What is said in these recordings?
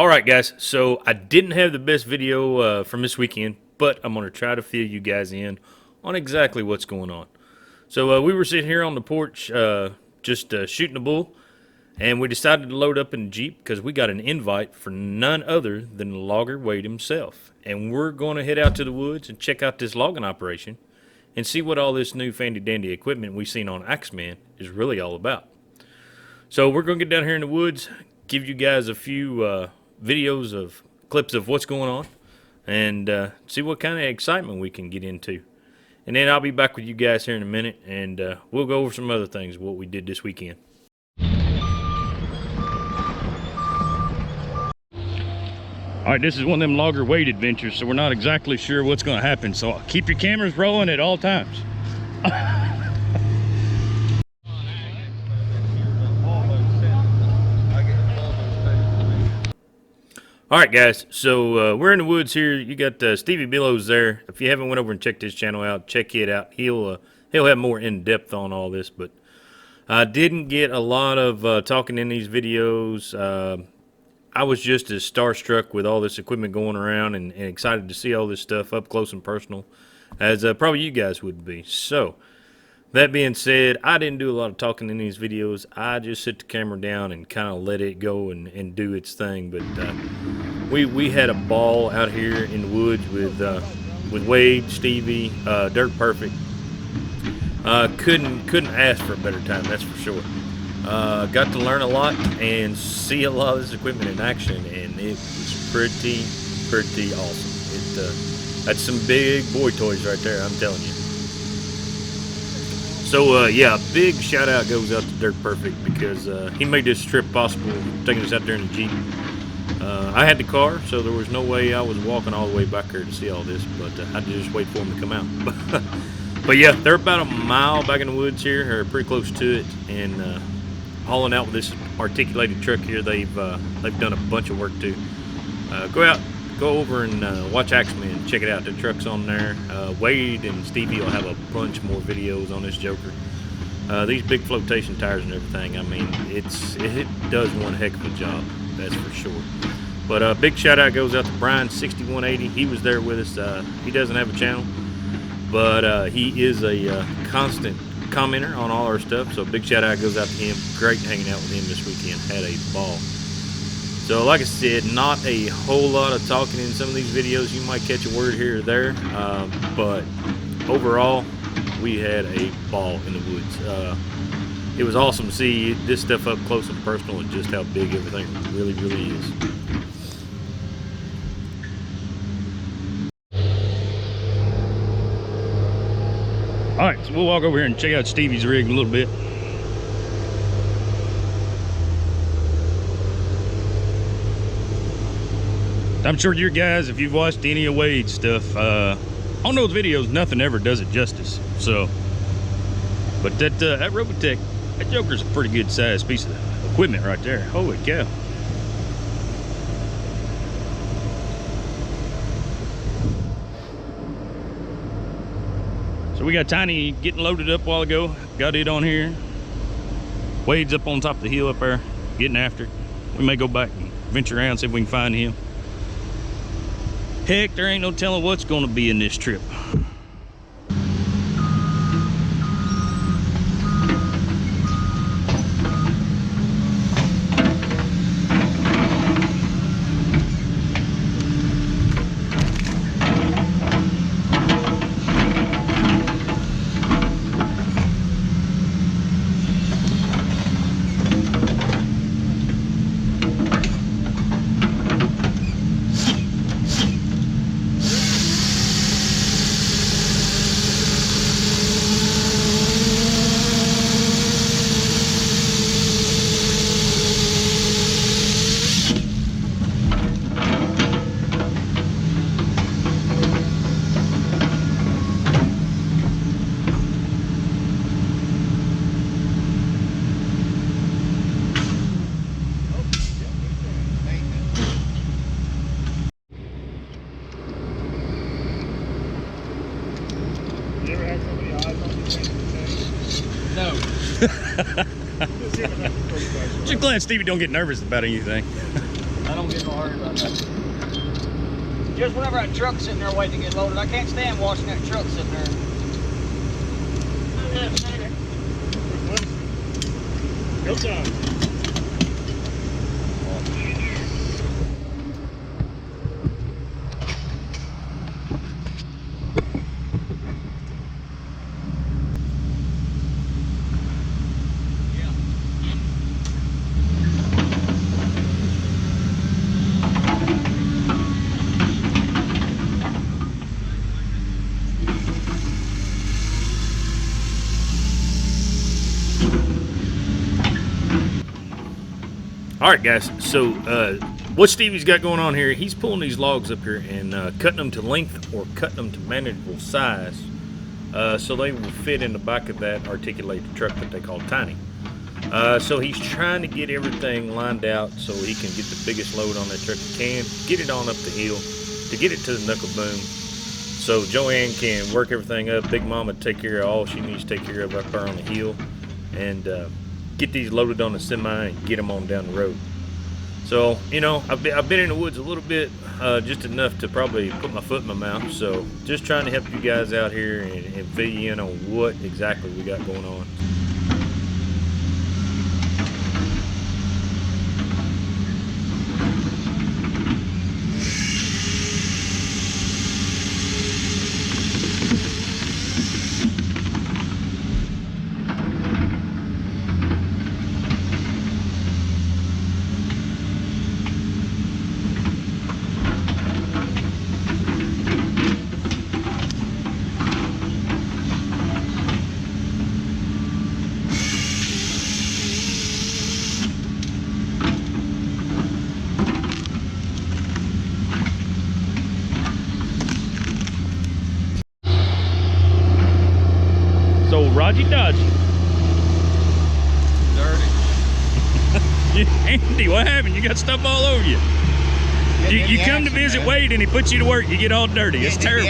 Alright guys, so I didn't have the best video from this weekend, but I'm going to try to fill you guys in on exactly what's going on. So we were sitting here on the porch just shooting a bull, and we decided to load up in the Jeep because we got an invite for none other than Logger Wade himself. And we're going to head out to the woods and check out this logging operation and see what all this new fandy dandy equipment we've seen on Axeman is really all about. So we're going to get down here in the woods, give you guys a few videos of clips of what's going on, and see what kind of excitement we can get into. And then I'll be back with you guys here in a minute, and we'll go over some other things, what we did this weekend. Alright, this is one of them Logger Wade adventures, so we're not exactly sure what's going to happen, so keep your cameras rolling at all times. Alright guys, so we're in the woods here. You got Stevie Billows there. If you haven't went over and checked his channel out, check it out. He'll have more in-depth on all this, but I didn't get a lot of talking in these videos. I was just as starstruck with all this equipment going around and excited to see all this stuff up close and personal as probably you guys would be. So that being said, I didn't do a lot of talking in these videos. I just set the camera down and kind of let it go and do its thing. But we had a ball out here in the woods with Wade, Stevie, Dirt Perfect. Couldn't ask for a better time, that's for sure. Got to learn a lot and see a lot of this equipment in action, and it was pretty awesome. That's some big boy toys right there, I'm telling you. So yeah, big shout out goes out to Dirt Perfect because he made this trip possible, taking us out there in the Jeep. I had the car, so there was no way I was walking all the way back there to see all this, but I had to just wait for him to come out. But yeah, they're about a mile back in the woods here, or pretty close to it, and hauling out with this articulated truck here. They've done a bunch of work too. Go over and watch Axeman. Check it out. The truck's on there. Wade and Stevie will have a bunch more videos on this joker. These big flotation tires and everything, I mean, it does one heck of a job, that's for sure. But big shout out goes out to Brian6180. He was there with us. He doesn't have a channel, but he is a constant commenter on all our stuff. So big shout out goes out to him. Great hanging out with him this weekend. Had a ball. So like I said, not a whole lot of talking in some of these videos. You might catch a word here or there, but overall, we had a ball in the woods. It was awesome to see this stuff up close and personal and just how big everything really is. Alright, so we'll walk over here and check out Stevie's rig a little bit. I'm sure you guys, if you've watched any of Wade's stuff, on those videos, nothing ever does it justice. So, but that Robotech, that joker's a pretty good sized piece of equipment right there. Holy cow. So we got Tiny getting loaded up a while ago. Got it on here. Wade's up on top of the hill up there, getting after it. We may go back and venture around, see if we can find him. Heck, there ain't no telling what's going to be in this trip. No. Just glad Stevie don't get nervous about anything. I don't get no hurry about that. Just whenever that truck's sitting there waiting to get loaded, I can't stand watching that truck sitting there. Go time. All right, guys. So what Stevie's got going on here, he's pulling these logs up here and cutting them to length or cutting them to manageable size so they will fit in the back of that articulated truck that they call Tiny. So he's trying to get everything lined out so he can get the biggest load on that truck he can, get it on up the hill, to get it to the knuckle boom. So Joanne can work everything up. Big Mama take care of all she needs to take care of up there on the hill, and get these loaded on the semi and get them on down the road. So, you know, I've been in the woods a little bit, just enough to probably put my foot in my mouth. So just trying to help you guys out here and fill you in on what exactly we got going on. So Roger Dodge. Dirty. Andy, what happened? You got stuff all over you. You come to visit man. Wade and he puts you to work, you get all dirty. It's terrible.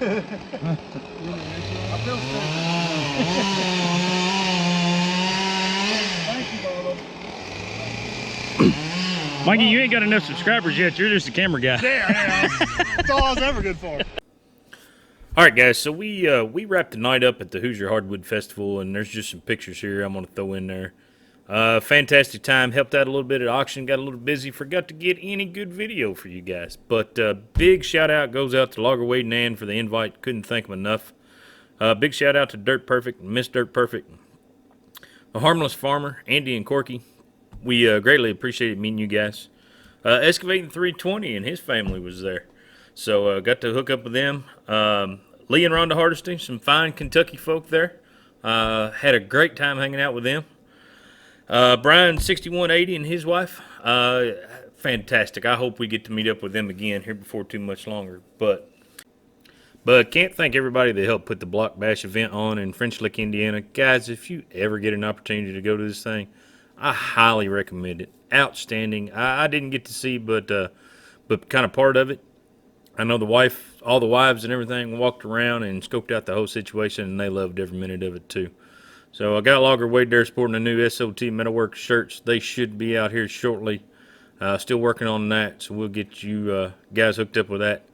feel stupid. Thank you, Bobo. Mikey, you ain't got enough subscribers yet. You're just a camera guy. Yeah. That's all I was ever good for. All right, guys. So we wrapped the night up at the Hoosier Hardwood Festival, and there's just some pictures here I'm gonna throw in there. Fantastic time. Helped out a little bit at auction. Got a little busy. Forgot to get any good video for you guys. But big shout out goes out to Logger Wade and Ann for the invite. Couldn't thank them enough. Big shout out to Dirt Perfect, Miss Dirt Perfect, the Harmless Farmer, Andy and Corky. We greatly appreciated meeting you guys. Excavating 320 and his family was there. So got to hook up with them. Lee and Rhonda Hardesty, some fine Kentucky folk there. Had a great time hanging out with them. Brian 6180 and his wife, fantastic. I hope we get to meet up with them again here before too much longer. But can't thank everybody that helped put the Block Bash event on in French Lick, Indiana. Guys, if you ever get an opportunity to go to this thing, I highly recommend it. Outstanding. I didn't get to see, but kind of part of it. I know all the wives and everything walked around and scoped out the whole situation, and they loved every minute of it too. So I got Logger Wade there sporting the new S.O.T. Metalworks shirts. They should be out here shortly. Still working on that, so we'll get you guys hooked up with that.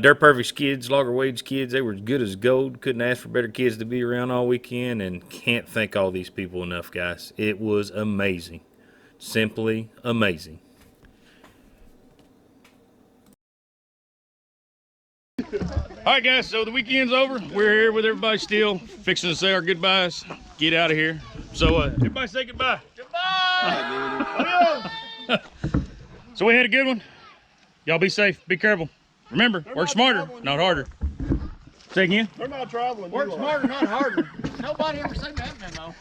Dirt Perfect's kids, Logger Wade's kids, they were good as gold. Couldn't ask for better kids to be around all weekend, and can't thank all these people enough, guys. It was amazing. Simply amazing. All right, guys, so the weekend's over. We're here with everybody still, fixing to say our goodbyes, get out of here. So everybody say goodbye. Goodbye! So we had a good one. Y'all be safe, be careful. Remember, work smarter, not harder. Say again? They're not traveling. Work smarter, not harder. Nobody ever said that memo.